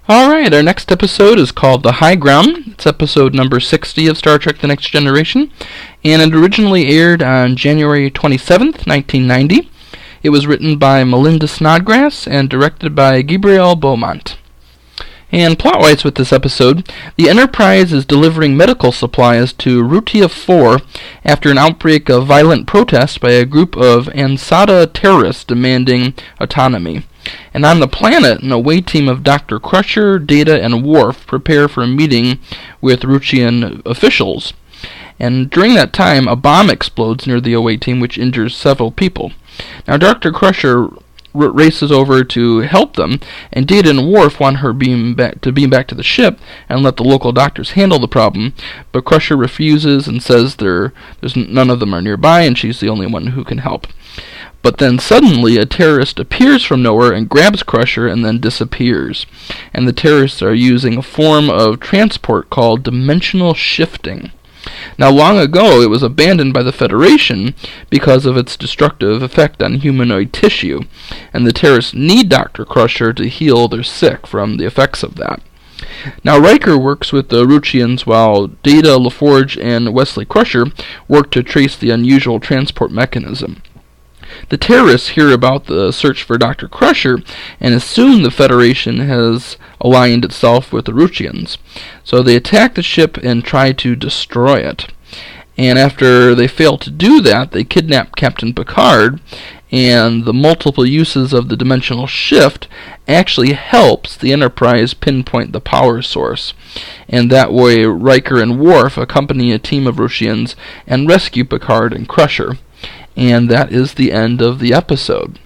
Alright, our next episode is called The High Ground. It's episode number 60 of Star Trek The Next Generation, and it originally aired on January 27th, 1990. It was written by Melinda Snodgrass and directed by Gabriel Beaumont. And plot-wise with this episode, the Enterprise is delivering medical supplies to Rutia 4 after an outbreak of violent protest by a group of Ansata terrorists demanding autonomy. And on the planet, an away team of Dr. Crusher, Data, and Worf prepare for a meeting with Rutian officials. And during that time, a bomb explodes near the away team, which injures several people. Now, Dr. Crusher races over to help them, and Data and Worf want her beam back to the ship and let the local doctors handle the problem, but Crusher refuses and says there's none of them are nearby, and she's the only one who can help. But then suddenly a terrorist appears from nowhere and grabs Crusher and then disappears. And the terrorists are using a form of transport called dimensional shifting. Now, long ago, it was abandoned by the Federation because of its destructive effect on humanoid tissue, and the terrorists need Dr. Crusher to heal their sick from the effects of that. Now, Riker works with the Rutians while Data, LaForge, and Wesley Crusher work to trace the unusual transport mechanism. The terrorists hear about the search for Dr. Crusher and assume the Federation has aligned itself with the Rutians. So they attack the ship and try to destroy it. And after they fail to do that, they kidnap Captain Picard, and the multiple uses of the dimensional shift actually helps the Enterprise pinpoint the power source. And that way, Riker and Worf accompany a team of Rutians and rescue Picard and Crusher. And that is the end of the episode.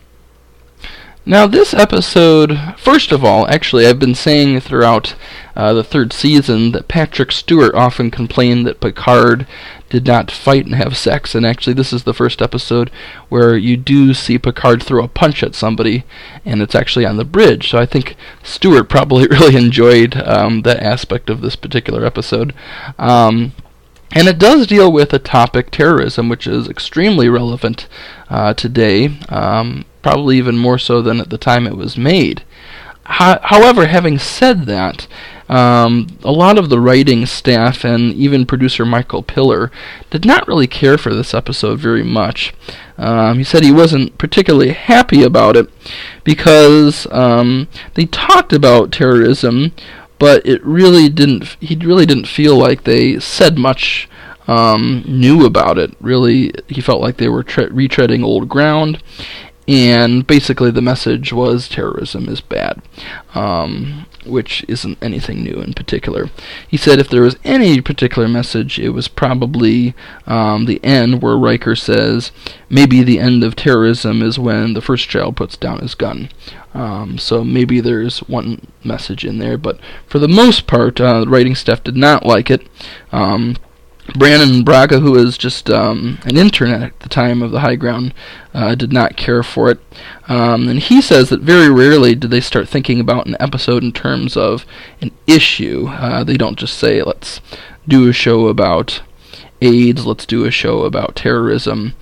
Now, this episode, first of all, actually, I've been saying throughout the third season that Patrick Stewart often complained that Picard did not fight and have sex, and actually this is the first episode where you do see Picard throw a punch at somebody, and it's actually on the bridge, so I think Stewart probably really enjoyed that aspect of this particular episode. And it does deal with the topic terrorism, which is extremely relevant today, probably even more so than at the time it was made. However, having said that, a lot of the writing staff and even producer Michael Piller did not really care for this episode very much. He said he wasn't particularly happy about it because they talked about terrorism, but he really didn't feel like they said much new about it. Really, he felt like they were retreading old ground, and basically the message was terrorism is bad, which isn't anything new in particular. He said if there was any particular message, it was probably the end where Riker says, maybe the end of terrorism is when the first child puts down his gun. So maybe there's one message in there, but for the most part, the writing staff did not like it. Brandon Braga, who was just an intern at the time of The High Ground, did not care for it. And he says that very rarely do they start thinking about an episode in terms of an issue. They don't just say, let's do a show about AIDS, let's do a show about terrorism.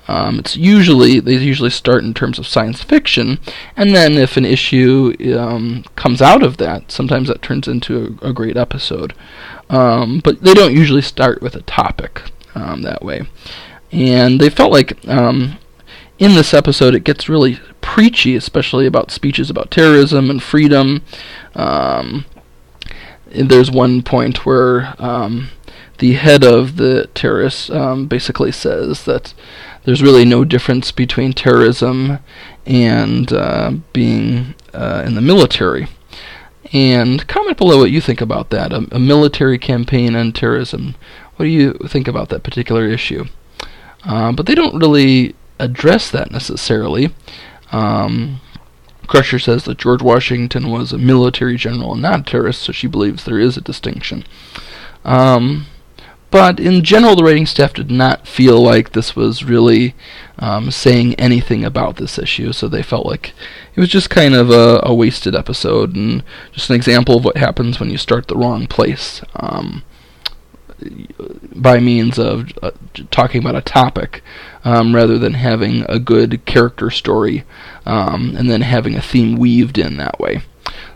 They usually start in terms of science fiction, and then if an issue comes out of that, sometimes that turns into a great episode. But they don't usually start with a topic that way. And they felt like in this episode it gets really preachy, especially about speeches about terrorism and freedom. There's one point where the head of the terrorists basically says that there's really no difference between terrorism and being in the military. And comment below what you think about that, a military campaign on terrorism. What do you think about that particular issue? But they don't really address that necessarily. Crusher says that George Washington was a military general and not a terrorist, so she believes there is a distinction. But in general, the writing staff did not feel like this was really saying anything about this issue, so they felt like it was just kind of a wasted episode and just an example of what happens when you start the wrong place by means of talking about a topic rather than having a good character story and then having a theme weaved in that way.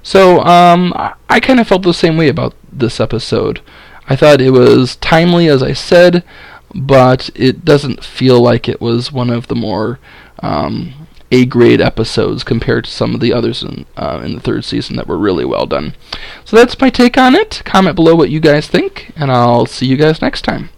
So, I kind of felt the same way about this episode. I thought it was timely, as I said, but it doesn't feel like it was one of the more A-grade episodes compared to some of the others in the third season that were really well done. So that's my take on it. Comment below what you guys think, and I'll see you guys next time.